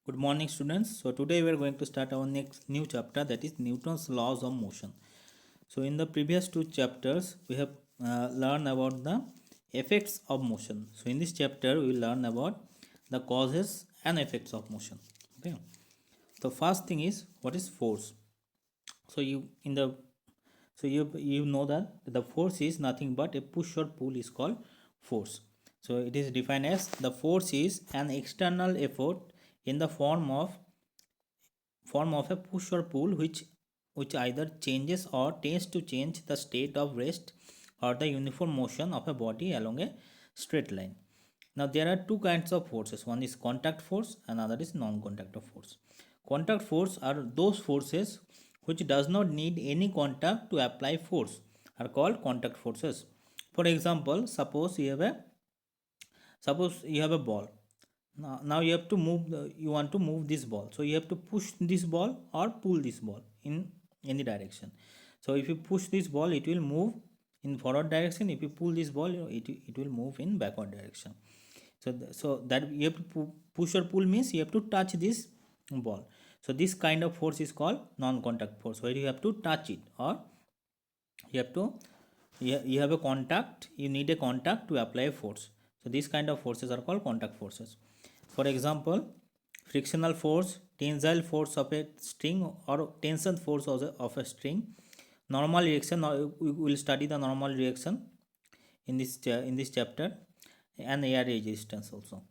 Good morning, students. So today we are going to start our next new chapter, that is Newton's laws of motion. So in the previous two chapters we have learned about the effects of motion. So in this chapter we will learn about the causes and effects of motion. Okay. So first thing is, what is force? So you know that the force is nothing but a push or pull is called force. So it is defined as the force is an external effort in the form of a push or pull which either changes or tends to change the state of rest or the uniform motion of a body along a straight line. Now there are two kinds of forces. One is contact force, another is non-contact force. Contact force are those forces which does not need any contact to apply force, are called contact forces. For example, suppose you have a ball. Now you have to you want to move this ball, so you have to push this ball or pull this ball in any direction. So if you push this ball, it will move in forward direction. If you pull this ball, it will move in backward direction. So that you have to push or pull means you have to touch this ball. So this kind of force is called non-contact force, where you have to touch it, or you have to you have a contact, you need a contact to apply force. So these kind of forces are called contact forces. For example, frictional force, tensile force of a string, or tension force of a string. Normal reaction, we will study the normal reaction in this chapter, and air resistance also.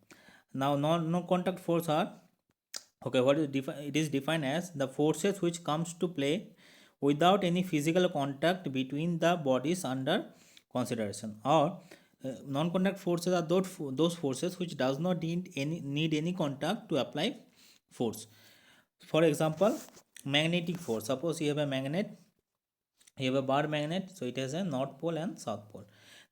Now no contact force are, okay, what is it is defined as the forces which comes to play without any physical contact between the bodies under consideration. Or non-contact forces are those forces which does not need any contact to apply force. For example, magnetic force. Suppose you have a magnet, you have a bar magnet, so it has a north pole and south pole.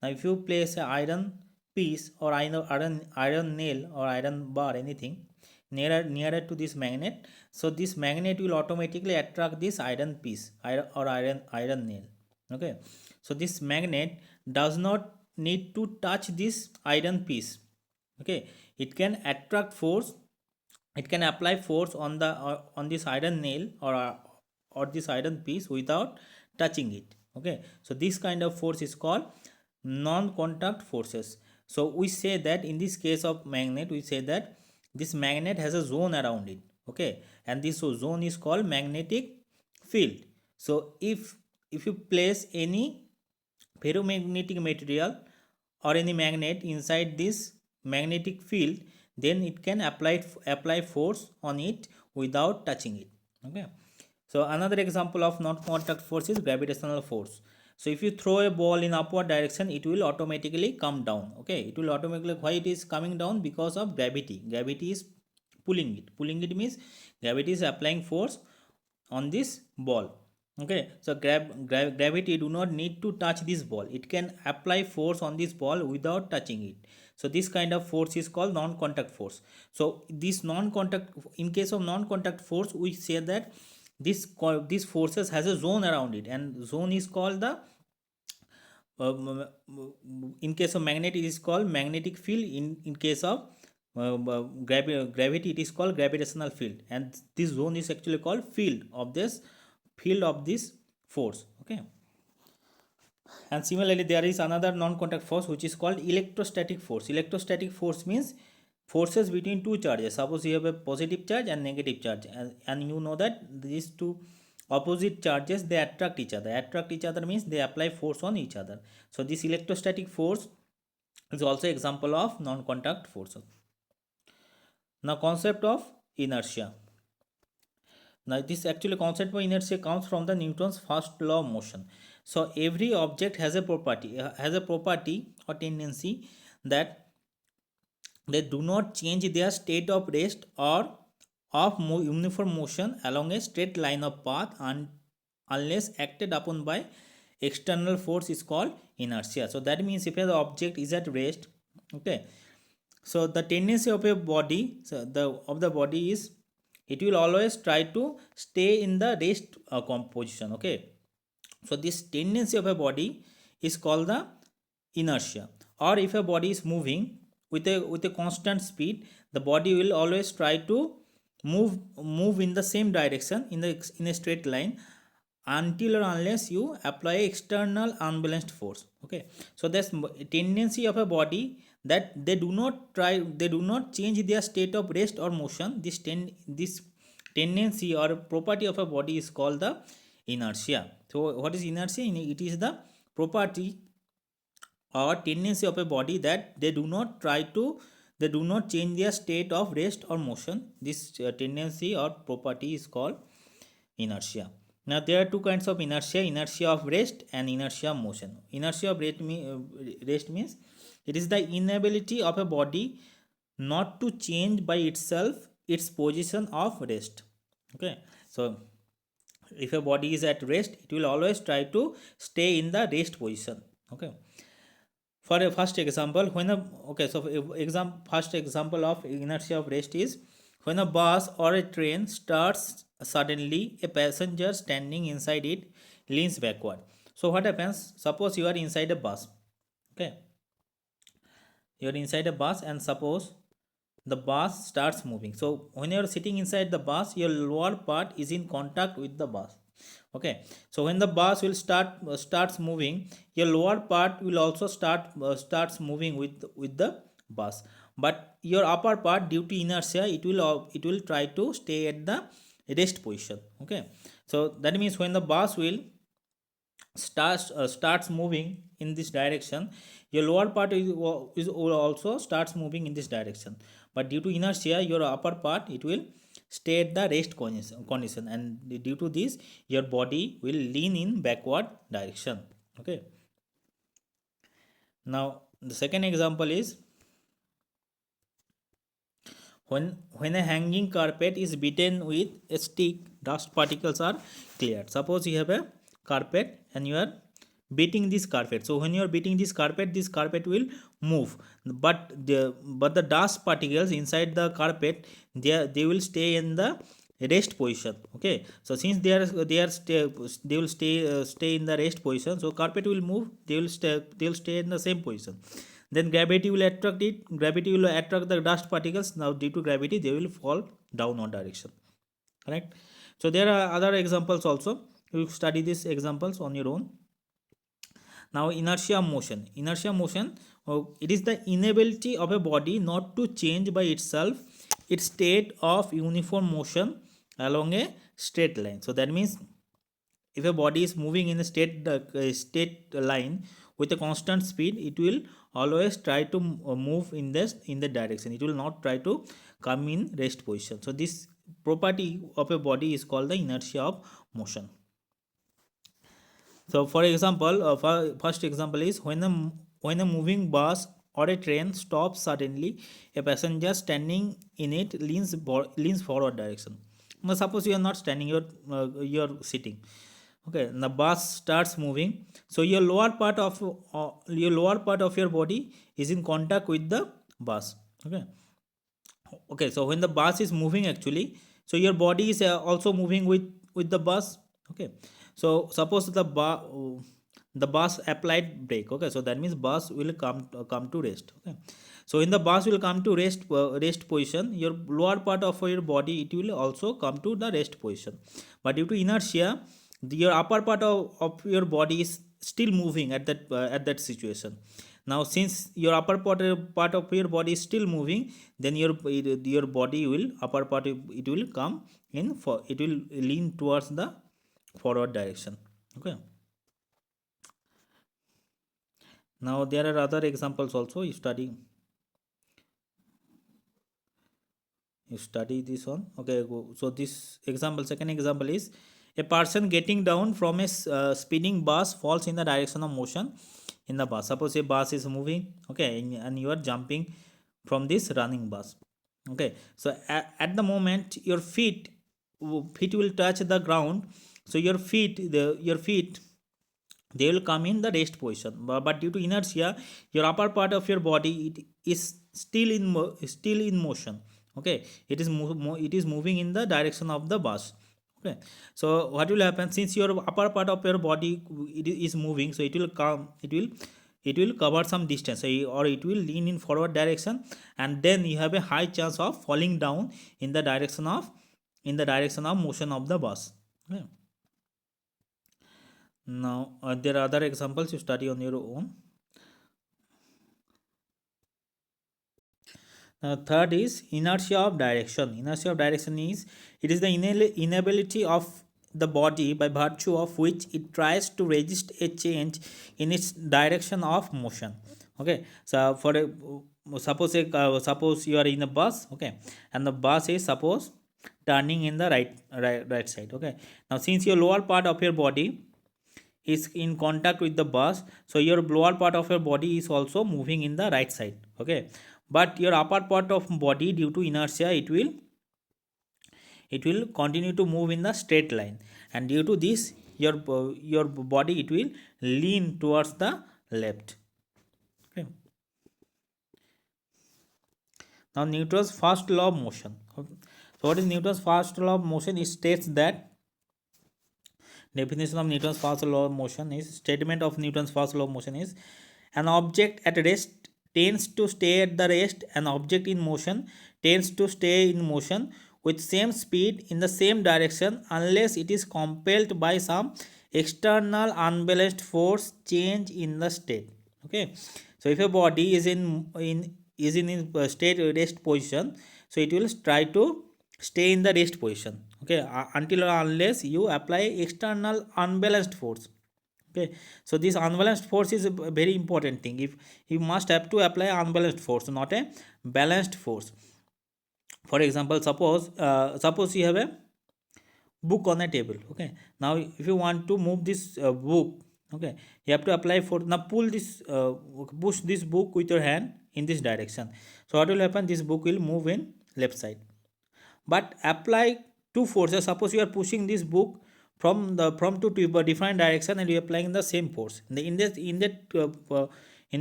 Now if you place a iron piece or iron nail or iron bar, anything nearer to this magnet, so this magnet will automatically attract this iron piece, or iron nail. Okay, so this magnet does not need to touch this iron piece. Okay, it can attract force, it can apply force on this iron nail, or this iron piece without touching it. Okay, so this kind of force is called non contact forces. So we say that in this case of magnet, we say that this magnet has a zone around it. Okay, and this zone is called magnetic field. So if you place any ferromagnetic material or any magnet inside this magnetic field, then it can apply force on it without touching it. Okay, so another example of non contact force is gravitational force. So if you throw a ball in upward direction, it will automatically come down. Okay, it will automatically, why it is coming down? Because of gravity is pulling it means gravity is applying force on this ball. Okay, so gravity do not need to touch this ball, it can apply force on this ball without touching it. So this kind of force is called non contact force. So this non contact, in case of non contact force, we say that this forces has a zone around it, and zone is called the in case of magnet it is called magnetic field. In case of gravity, it is called gravitational field, and this zone is actually called field of this force. Okay, and similarly there is another non contact force which is called electrostatic force. Electrostatic force means forces between two charges. Suppose you have a positive charge and negative charge, and you know that these two opposite charges, they attract each other means they apply force on each other. So this electrostatic force is also example of non contact forces. Now concept of inertia. Now this actually concept of inertia comes from the Newton's first law of motion. So every object has a property or tendency that they do not change their state of rest or of uniform motion along a straight line of path, unless acted upon by external force is called inertia. So that means if the object is at rest, okay, so the tendency of a body, so the body is, it will always try to stay in the rest composition. Okay, so this tendency of a body is called the inertia. Or if a body is moving with a constant speed, the body will always try to move in the same direction in a straight line until or unless you apply external unbalanced force. Okay, so there's tendency of a body that they do not change their state of rest or motion. This tendency or property of a body is called the inertia. So what is inertia? It is the property or tendency of a body that they do not change their state of rest or motion. This tendency or property is called inertia. Now there are two kinds of inertia: inertia of rest and inertia of motion. Inertia of rest means it is the inability of a body not to change by itself its position of rest. Okay, so if a body is at rest, it will always try to stay in the rest position. Okay, for a first example, when a okay so first example of inertia of rest is when a bus or a train starts suddenly, a passenger standing inside it leans backward. So what happens? Suppose you are inside a bus. Okay, you are inside a bus and suppose the bus starts moving. So when you are sitting inside the bus, your lower part is in contact with the bus. Okay, so when the bus will starts moving, your lower part will also starts moving with the bus, but your upper part, due to inertia, it will try to stay at the rest position. Okay, so that means when the bus will starts moving in this direction, your lower part is will also starts moving in this direction, but due to inertia, your upper part, it will stay at the rest condition, and due to this, your body will lean in backward direction. Okay, now the second example is when a hanging carpet is beaten with a stick, dust particles are cleared. Suppose you have a carpet and you are beating this carpet. So when you are beating this carpet will move, but the dust particles inside the carpet, they will stay in the rest position. Okay, so since they will stay in the rest position, so carpet will move, they will stay in the same position. Then gravity will attract it, gravity will attract the dust particles. Now due to gravity, they will fall downward direction. Correct. So there are other examples also. You study these examples on your own. Now inertia motion, it is the inability of a body not to change by itself its state of uniform motion along a straight line. So that means if a body is moving in a state line with a constant speed, it will always try to move in the direction. It will not try to come in rest position. So this property of a body is called the inertia of motion. So for example, first example is when a moving bus or a train stops suddenly, a passenger standing in it leans forward direction. Now suppose you are not standing, you are sitting. Okay, the bus starts moving, so your lower part of your body is in contact with the bus. Okay, okay, so when the bus is moving actually, so your body is also moving with the bus. Okay, so suppose the bus applied brake. Okay, so that means bus will come to rest. Okay, so in the bus will come to rest position, your lower part of your body, it will also come to the rest position, but due to inertia, your upper part of your body is still moving at that situation. Now since your part of your body is still moving, then your body will upper part, it will come in for, it will lean towards the forward direction. Okay, now there are other examples also. You study this one. Okay, so this example, second example is a person getting down from a spinning bus falls in the direction of motion in the bus. Suppose a bus is moving, okay, and you are jumping from this running bus. Okay, so at the moment your feet will touch the ground, so your feet, they will come in the rest position, but due to inertia, your upper part of your body, it is still in motion. Okay, it is moving in the direction of the bus. Okay, so what will happen, since your upper part of your body, it is moving, so it will it will cover some distance, or it will lean in forward direction, and then you have a high chance of falling down in the direction of motion of the bus. Okay. Now there are other examples you study on your own. Third is inertia of direction. Inertia of direction is, it is the inability of the body by virtue of which it tries to resist a change in its direction of motion. Okay, so for a suppose you are in a bus, okay, and the bus is suppose turning in the right side. Okay, now since your lower part of your body is in contact with the bus, so your lower part of your body is also moving in the right side. Okay, but your upper part of body, due to inertia, it will continue to move in the straight line, and due to this your body, it will lean towards the left. Okay. Now Newton's first law of motion. Okay. So what is Newton's first law of motion? It states that, definition of Newton's first law of motion is, statement of Newton's first law of motion is, an object at rest tends to stay at the rest, an object in motion tends to stay in motion with same speed in the same direction unless it is compelled by some external unbalanced force change in the state. Okay, so if a body is in state rest position, so it will try to stay in the rest position. Okay, until or unless you apply external unbalanced force. Okay, so this unbalanced force is a very important thing. If you must have to apply unbalanced force, not a balanced force. For example, suppose you have a book on a table. Okay, now if you want to move this book, okay, you have to apply for, now pull this push this book with your hand in this direction. So what will happen? This book will move in left side. But apply two forces. Suppose you are pushing this book from two different direction, and you are applying the same force. In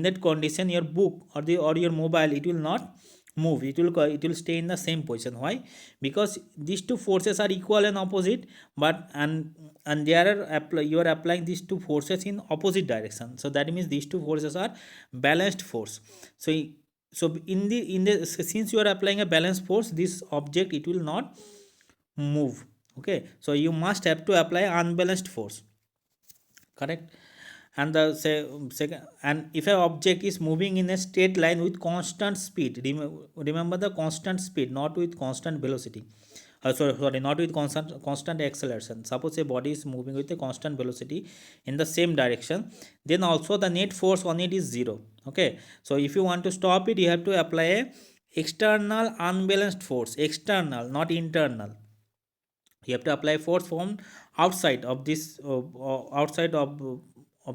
that condition, your book or your mobile, it will not move. It will stay in the same position. Why? Because these two forces are equal and opposite, but and you are applying these two forces in opposite direction. So that means these two forces are balanced force. So in the since you are applying a balanced force, this object, it will not move. Okay, so you must have to apply unbalanced force. Correct. And the second, and if an object is moving in a straight line with constant speed, remember the constant speed, not with constant velocity. Sorry, not with constant acceleration. Suppose a body is moving with a constant velocity in the same direction, then also the net force on it is zero. Okay, so if you want to stop it, you have to apply a external unbalanced force. External, not internal. You have to apply force from outside of this outside of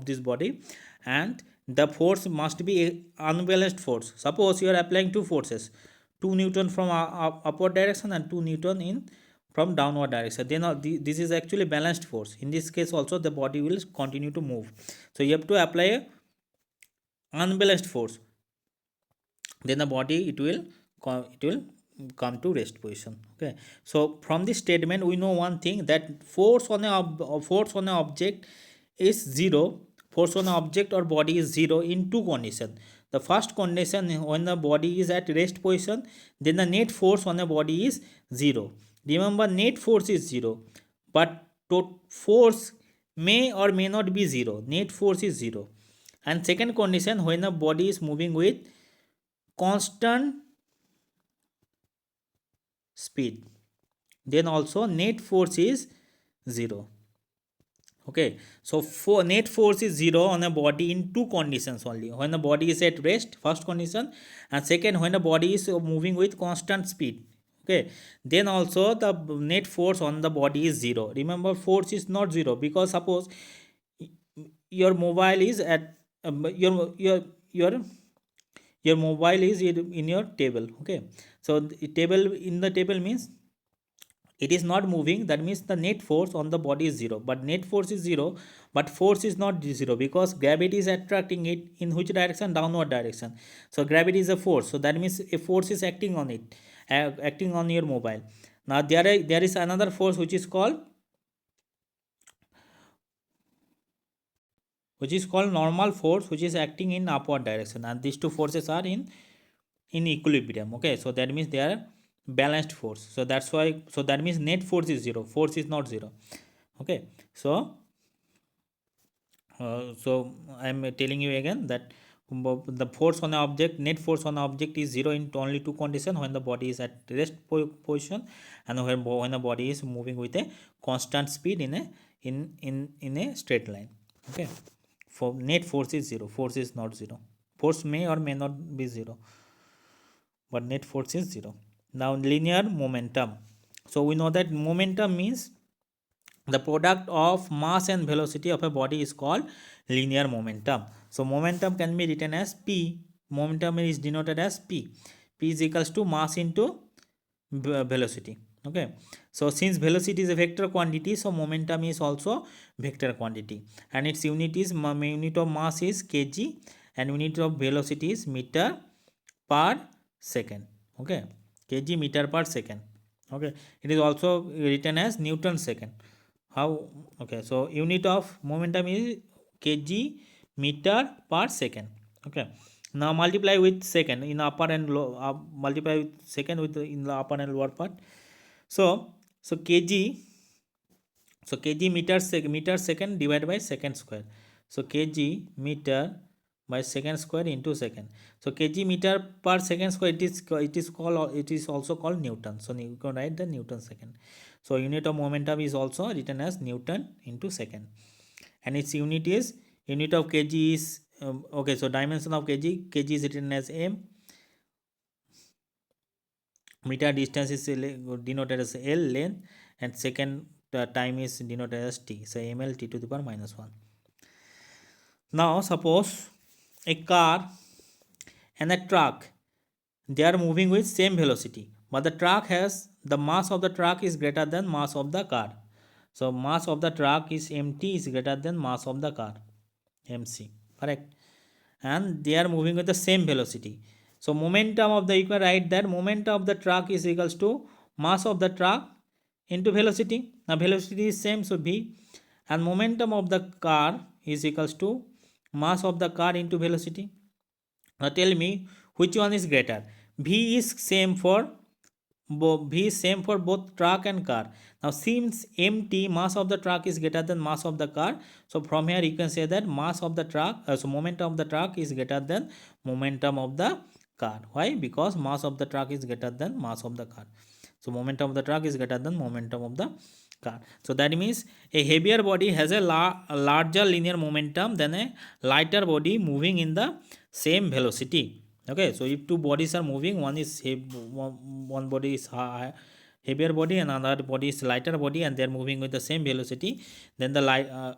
this body, and the force must be a unbalanced force. Suppose you are applying two forces, 2 Newton from upward direction and 2 Newton in from downward direction, then this is actually balanced force. In this case also, the body will continue to move. So you have to apply a unbalanced force, then the body, it will come to rest position. Okay, so from this statement we know one thing, that force on a object is zero. Force on an object or body is zero in two conditions. The first condition, when the body is at rest position, then the net force on the body is zero. Remember, net force is zero, but force may or may not be zero. Net force is zero. And second condition, when the body is moving with constant speed, then also net force is zero. Okay, so for net force is zero on a body in two conditions only: when the body is at rest, first condition, and second, when the body is moving with constant speed. Okay, then also the net force on the body is zero. Remember, force is not zero, because suppose your mobile is at your mobile is in your table. Okay, so the table means it is not moving. That means the net force on the body is zero. But net force is zero, but force is not zero, because gravity is attracting it in which direction? Downward direction. So gravity is a force, so that means a force is acting on it, acting on your mobile. Now there is another force which is called which is called normal force, which is acting in upward direction, and these two forces are in equilibrium. Okay, so that means they are balanced force. So that's why, so that means net force is zero, force is not zero. Okay, so so I am telling you again that the force on the object, net force on the object is zero in only two conditions: when the body is at rest position, and when the body is moving with a constant speed in a in a straight line. Okay, for net force is zero, force is not zero. Force may or may not be zero, but net force is zero. Now linear momentum. So we know that momentum means the product of mass and velocity of a body is called linear momentum. So momentum can be written as P. Momentum is denoted as P. P is equals to mass into velocity. Okay, so since velocity is a vector quantity, so momentum is also vector quantity, and its unit is unit of mass is kg, and unit of velocity is meter per second. Okay, kg meter per second. Okay, it is also written as Newton second. How? Okay, so unit of momentum is kg meter per second. Okay, now multiply with second in upper and low, multiply with second with in the upper and lower part. So kg, so kg meter second divided by second square. So kg meter by second square into second. So kg meter per second square, it is also called Newton. So you can write the Newton second. So unit of momentum is also written as Newton into second, and its unit of kg is okay. So dimension of kg is written as m, meter distance is denoted as L length, and second time is denoted as t. So ml t to the power minus 1. Now suppose a car and a truck, they are moving with same velocity, but the truck has, the mass of the truck is greater than mass of the car. So mass of the truck is mt is greater than mass of the car, mc, correct, and they are moving with the same velocity. So momentum of the, you can write that momentum of the truck is equals to mass of the truck into velocity. Now velocity is same, so v, and momentum of the car is equals to mass of the car into velocity. Now tell me which one is greater. V is same for V is same for both truck and car. Now since mt, mass of the truck, is greater than mass of the car, so from here you can say that mass of the truck, so momentum of the truck is greater than momentum of the car. Why? Because mass of the truck is greater than mass of the car. So momentum of the truck is greater than momentum of the car. So that means a heavier body has a larger linear momentum than a lighter body moving in the same velocity. Okay, so if two bodies are moving, one is one body is heavier body and another body is lighter body, and they are moving with the same velocity, then the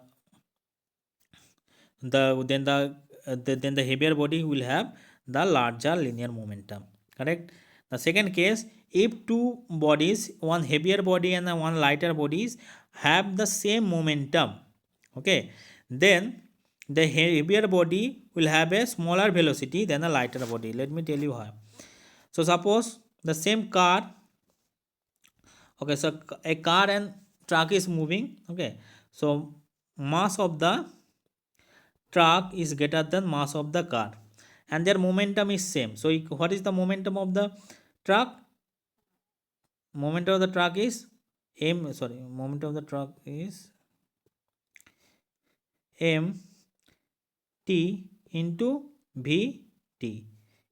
then the heavier body will have the larger linear momentum, correct. The second case, if two bodies, one heavier body and one lighter bodies, have the same momentum, okay, then the heavier body will have a smaller velocity than a lighter body. Let me tell you how. So suppose the same car, okay, so a car and truck is moving, okay, so mass of the truck is greater than mass of the car, and their momentum is same. So what is the momentum of the truck? Momentum of the truck is momentum of the truck is m t into v t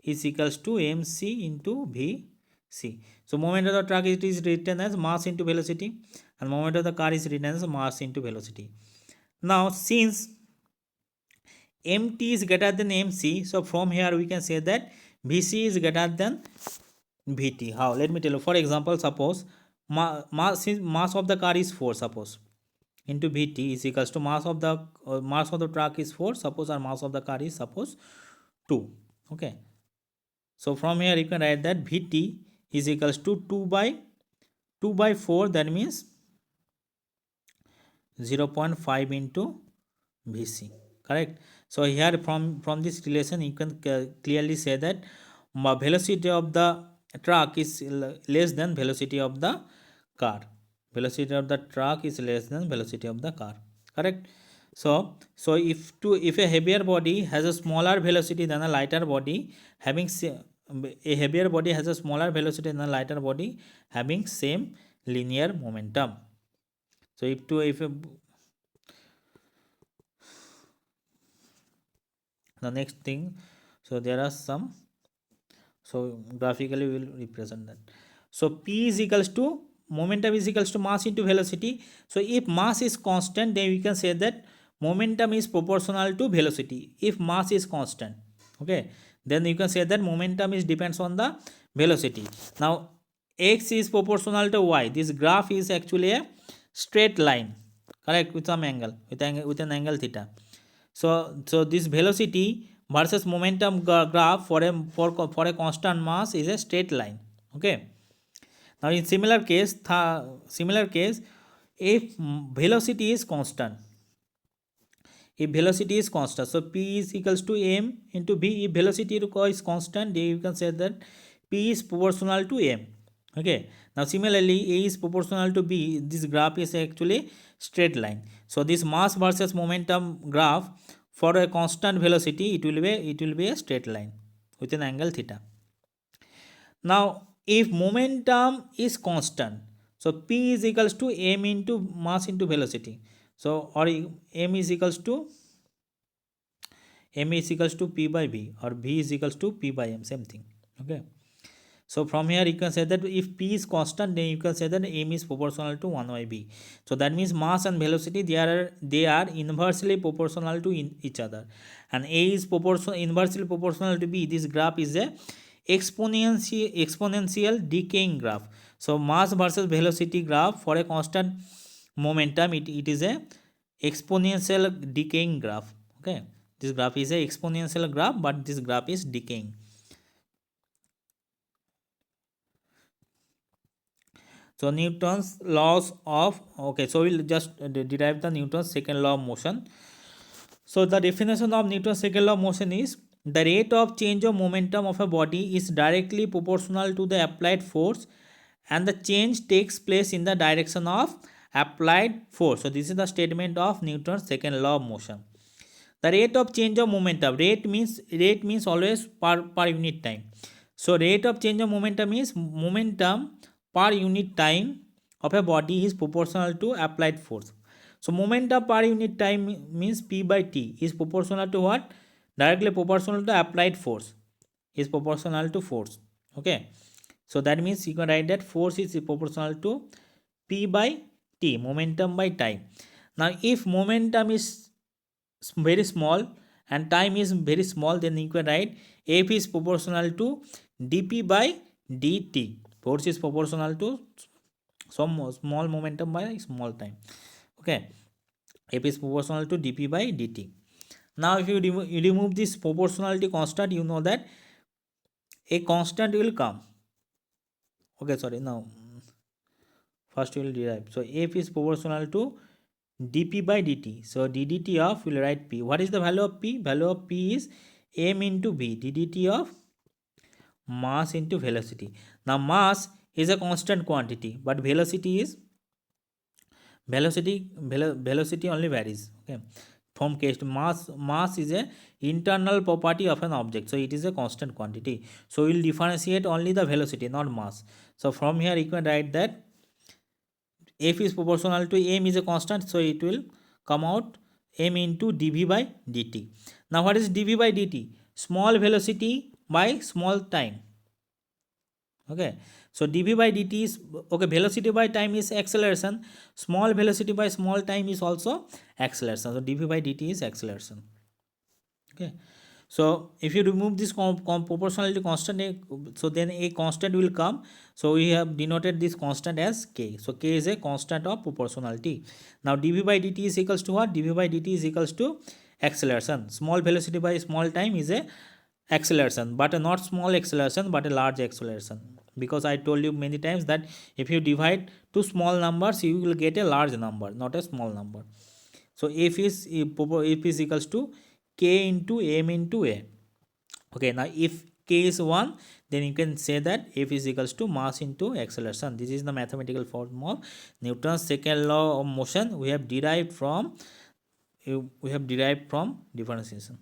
is equals to mc into v c. So moment of the truck, it is written as mass into velocity, and moment of the car is written as mass into velocity. Now since mt is greater than mc, so from here we can say that vc is greater than vt. How? Let me tell you. For example, suppose mass of the car is 4, suppose, into vt is equals to mass of the truck is 4, suppose, our mass of the car is suppose 2. Okay, so from here you can write that vt is equals to 2 by 4, that means 0.5 into vc, correct. So here from this relation you can clearly say that velocity of the truck is less than velocity of the car. Velocity of the truck is less than velocity of the car, correct. If a heavier body has a smaller velocity than a lighter body having a heavier body has a smaller velocity than a lighter body having same linear momentum. So if a, the next thing, so there are some, so graphically we will represent that. So p is equals to momentum is equals to mass into velocity. So if mass is constant, then we can say that momentum is proportional to velocity. If mass is constant, okay, then you can say that momentum is depends on the velocity. Now x is proportional to y. This graph is actually a straight line, correct, with some angle, with an angle theta. So this velocity versus momentum graph for a constant mass is a straight line. Okay. Now in similar case, if velocity is constant, so p is equals to m into b. If velocity is constant, then you can say that p is proportional to m. Okay. Now similarly, a is proportional to b. This graph is actually straight line. So this mass versus momentum graph for a constant velocity, it will be a straight line with an angle theta. Now if momentum is constant, so p is equals to m into mass into velocity. So or m is equals to p by v, or v is equals to p by m, same thing. Okay. So from here you can say that if p is constant, then you can say that m is proportional to 1 by b. So that means mass and velocity, they are inversely proportional to each other, and a is inversely proportional to b. This graph is a exponential decaying graph. So mass versus velocity graph for a constant momentum, it is a exponential decaying graph. Okay, this graph is a exponential graph, but this graph is decaying. So Newton's laws of, okay, so we'll just derive the Newton's second law of motion. So the definition of Newton's second law of motion is the rate of change of momentum of a body is directly proportional to the applied force, and the change takes place in the direction of applied force. So this is the statement of Newton's second law of motion. The rate of change of momentum, rate means always per unit time. So rate of change of momentum is momentum per unit time of a body is proportional to applied force. So momentum per unit time means p by t is proportional to what? Directly proportional to applied force, is proportional to force. Okay. So that means you can write that force is proportional to p by t, momentum by time. Now if momentum is very small and time is very small, then you can write f is proportional to dp by dt. Force is proportional to some small momentum by small time. Okay, f is proportional to dp by dt. Now if you remove this proportionality constant, you know that a constant will come. Okay, sorry, now first we will derive. So f is proportional to dp by dt. So ddt of, we will write p. What is the value of p? Value of p is m into v, ddt of mass into velocity. Now mass is a constant quantity, but velocity only varies. Okay, from case to mass is a internal property of an object, so it is a constant quantity. So we will differentiate only the velocity, not mass. So from here you can write that f is proportional to m is a constant, so it will come out m into dv by dt. Now what is dv by dt? Small velocity by small time. Okay, so dv by dt is, okay, velocity by time is acceleration, small velocity by small time is also acceleration, so dv by dt is acceleration. Okay, so if you remove this proportionality constant, so then a constant will come. So we have denoted this constant as k. So k is a constant of proportionality. Now dv by dt is equals to what? Dv by dt is equals to acceleration. Small velocity by small time is a acceleration, but a not small acceleration, but a large acceleration. Because I told you many times that if you divide two small numbers, you will get a large number, not a small number. So f is equals to k into m into a. Okay, now if k is 1, then you can say that f is equals to mass into acceleration. This is the mathematical form of Newton's second law of motion. We have derived from we have derived from differentiation.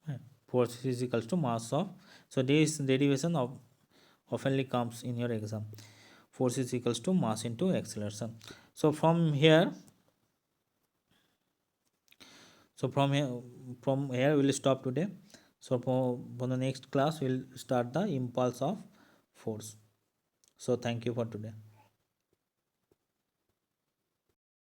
Right. Force is equals to mass of, so this derivation of oftenly comes in your exam. Force is equals to mass into acceleration. So from here, from here we'll stop today. So for the next class we'll start the impulse of force. So thank you for today.